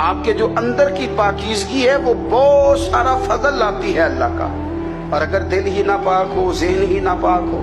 آپ کے جو اندر کی پاکیزگی ہے وہ بہت سارا فضل لاتی ہے اللہ کا. اور اگر دل ہی ناپاک ہو، ذہن ہی ناپاک ہو،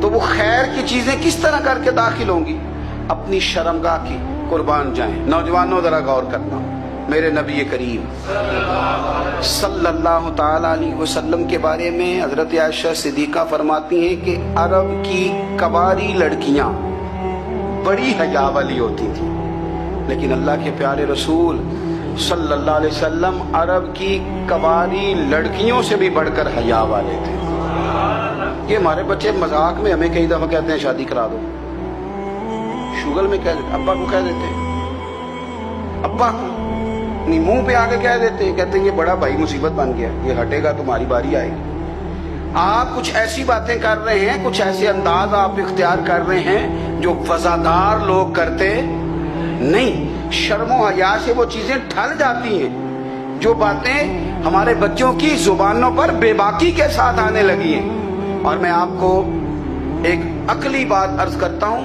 تو وہ خیر کی چیزیں کس طرح کر کے داخل ہوں گی؟ اپنی شرمگاہ کی قربان جائیں. نوجوانوں ذرا غور کرنا. میرے نبی کریم صلی اللہ تعالی علیہ وسلم کے بارے میں حضرت عائشہ صدیقہ فرماتی ہیں کہ عرب کی کواری لڑکیاں بڑی حیا والی ہوتی تھیں، لیکن اللہ کے پیارے رسول صلی اللہ علیہ وسلم عرب کی کواری لڑکیوں سے بھی بڑھ کر حیا والے تھے. یہ ہمارے بچے مذاق میں ہمیں کئی دفعہ کہتے ہیں شادی کرا دو، شوگل میں کہہ دیتے، ابا کو کہہ دیتے ہیں، ابا کو نہیں منہ پہ آگے کہہ دیتے ہیں، کہتے ہیں یہ بڑا بھائی مصیبت بن گیا، یہ ہٹے گا تمہاری باری آئے گی. آپ کچھ ایسی باتیں کر رہے ہیں، کچھ ایسے انداز آپ اختیار کر رہے ہیں جو وفادار لوگ کرتے نہیں. شرم و حیا سے وہ چیزیں ڈھل جاتی ہیں جو باتیں ہمارے بچوں کی زبانوں پر بے باکی کے ساتھ آنے لگی ہیں. اور میں آپ کو ایک عقلی بات عرض کرتا ہوں،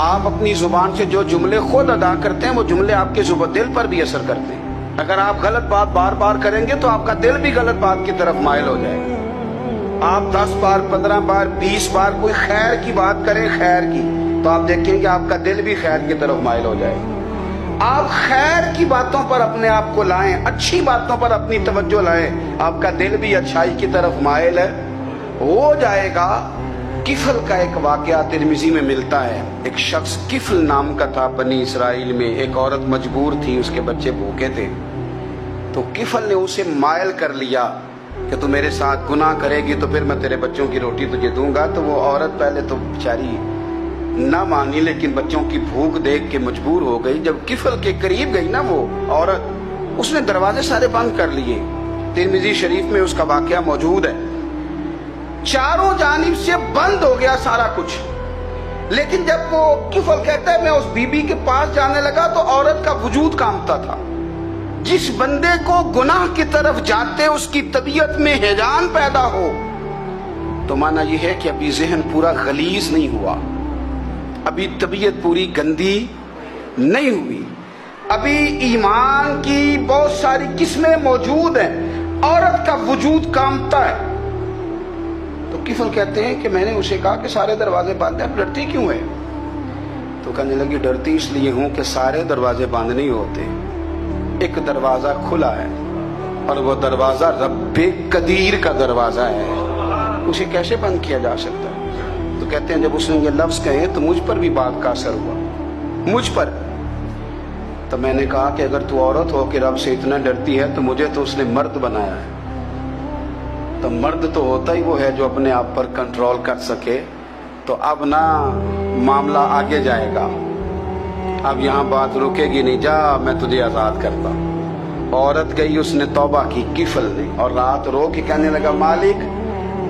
آپ اپنی زبان سے جو جملے خود ادا کرتے ہیں وہ جملے آپ کے دل پر بھی اثر کرتے ہیں. اگر آپ غلط بات بار بار کریں گے تو آپ کا دل بھی غلط بات کی طرف مائل ہو جائے گا. آپ 10 بار 15 بار 20 بار کوئی خیر کی بات کریں، خیر کی، تو آپ دیکھیں کہ آپ کا دل بھی خیر کی طرف مائل ہو جائے گا. آپ خیر کی باتوں پر اپنے آپ کو لائیں، اچھی باتوں پر اپنی توجہ لائیں، آپ کا دل بھی اچھائی کی طرف مائل ہو جائے گا. کفل کا ایک واقعہ ترمذی میں ملتا ہے. ایک شخص کفل نام کا تھا بنی اسرائیل میں. ایک عورت مجبور تھی، اس کے بچے بھوکے تھے، تو کفل نے اسے مائل کر لیا کہ تو میرے ساتھ گناہ کرے گی تو پھر میں تیرے بچوں کی روٹی تجھے دوں گا. تو وہ عورت پہلے تو بیچاری نہ مانی، لیکن بچوں کی بھوک دیکھ کے مجبور ہو گئی. جب کفل کے قریب گئی نا وہ عورت، اس نے دروازے سارے بند کر لیے. ترمذی شریف میں اس کا واقعہ موجود ہے. چاروں جانب سے بند ہو گیا سارا کچھ. لیکن جب وہ کفل کہتا ہے میں اس بی بی کے پاس جانے لگا تو عورت کا وجود کانپتا تھا. جس بندے کو گناہ کی طرف جاتے اس کی طبیعت میں ہیجان پیدا ہو تو مانا یہ ہے کہ ابھی ذہن پورا غلیظ نہیں ہوا، ابھی طبیعت پوری گندی نہیں ہوئی، ابھی ایمان کی بہت ساری قسمیں موجود ہیں. عورت کا وجود کانپتا ہے. تو کفل کہتے ہیں کہ میں نے اسے کہا کہ سارے دروازے بند ہیں، ڈرتی کیوں ہے؟ تو کہنے لگی ڈرتی اس لیے ہوں کہ سارے دروازے بند نہیں ہوتے، ایک دروازہ کھلا ہے اور وہ دروازہ رب قدیر کا دروازہ ہے، اسے کیسے بند کیا جا سکتا ہے؟ تو کہتے ہیں جب اس نے یہ لفظ کہے تو مجھ پر بھی بات کا اثر ہوا، مجھ پر. تو میں نے کہا کہ اگر تو عورت ہو کہ رب سے اتنا ڈرتی ہے تو مجھے تو اس نے مرد بنایا ہے. تو مرد تو ہوتا ہی وہ ہے جو اپنے آپ پر کنٹرول کر سکے. تو اب نہ معاملہ آگے جائے گا، اب یہاں بات رکے گی نہیں، جا میں تجھے آزاد کرتا. عورت گئی، اس نے توبہ کی کفل نے، اور رات رو کے کہنے لگا مالک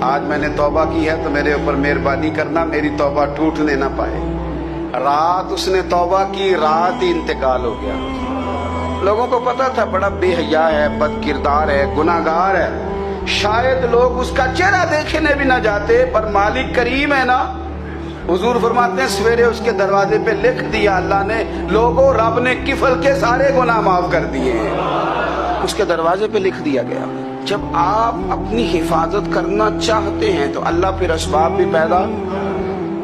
آج میں نے توبہ کی ہے تو میرے اوپر مہربانی کرنا، میری توبہ ٹوٹنے نہ پائے. رات اس نے توبہ کی، رات ہی انتقال ہو گیا. لوگوں کو پتا تھا بڑا بے حیا ہے، بد کردار ہے، گناہگار ہے، شاید لوگ اس کا چہرہ دیکھنے بھی نہ جاتے، پر مالک کریم ہے نا. حضور فرماتے ہیں سویرے اس کے دروازے پہ لکھ دیا اللہ نے، لوگوں رب نے کفل کے سارے گناہ معاف کر دیے ہیں. اس کے دروازے پہ لکھ دیا گیا. جب آپ اپنی حفاظت کرنا چاہتے ہیں تو اللہ پھر اسباب بھی پیدا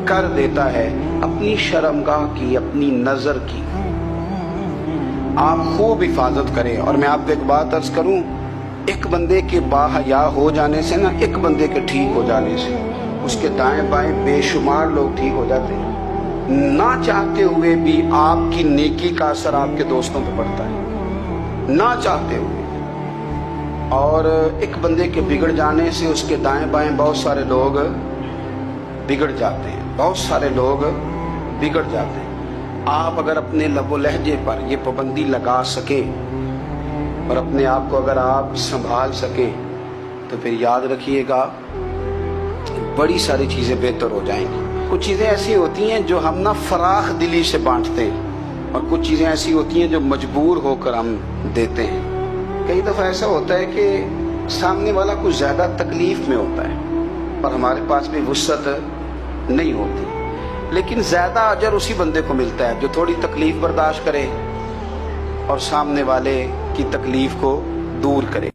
کر دیتا ہے. اپنی شرمگاہ کی، اپنی نظر کی آپ خوب حفاظت کریں. اور میں آپ کو ایک بات عرض کروں، ایک بندے کے باحیا ہو جانے سے نا، ایک بندے کے ٹھیک ہو جانے سے اس کے دائیں بائیں بے شمار لوگ ٹھیک ہو جاتے ہیں. نہ چاہتے ہوئے بھی آپ کی نیکی کا اثر آپ کے دوستوں پہ پڑتا ہے، نہ چاہتے ہوئے. اور ایک بندے کے بگڑ جانے سے اس کے دائیں بائیں بہت سارے لوگ بگڑ جاتے ہیں، بہت سارے لوگ بگڑ جاتے ہیں. آپ اگر اپنے لب و لہجے پر یہ پابندی لگا سکیں اور اپنے آپ کو اگر آپ سنبھال سکیں تو پھر یاد رکھیے گا بڑی ساری چیزیں بہتر ہو جائیں گی. کچھ چیزیں ایسی ہوتی ہیں جو ہم نہ فراخ دلی سے بانٹتے ہیں، اور کچھ چیزیں ایسی ہوتی ہیں جو مجبور ہو کر ہم دیتے ہیں. کئی دفعہ ایسا ہوتا ہے کہ سامنے والا کچھ زیادہ تکلیف میں ہوتا ہے اور ہمارے پاس بھی وسعت نہیں ہوتی، لیکن زیادہ اجر اسی بندے کو ملتا ہے جو تھوڑی تکلیف برداشت کرے اور سامنے والے کی تکلیف کو دور کرے.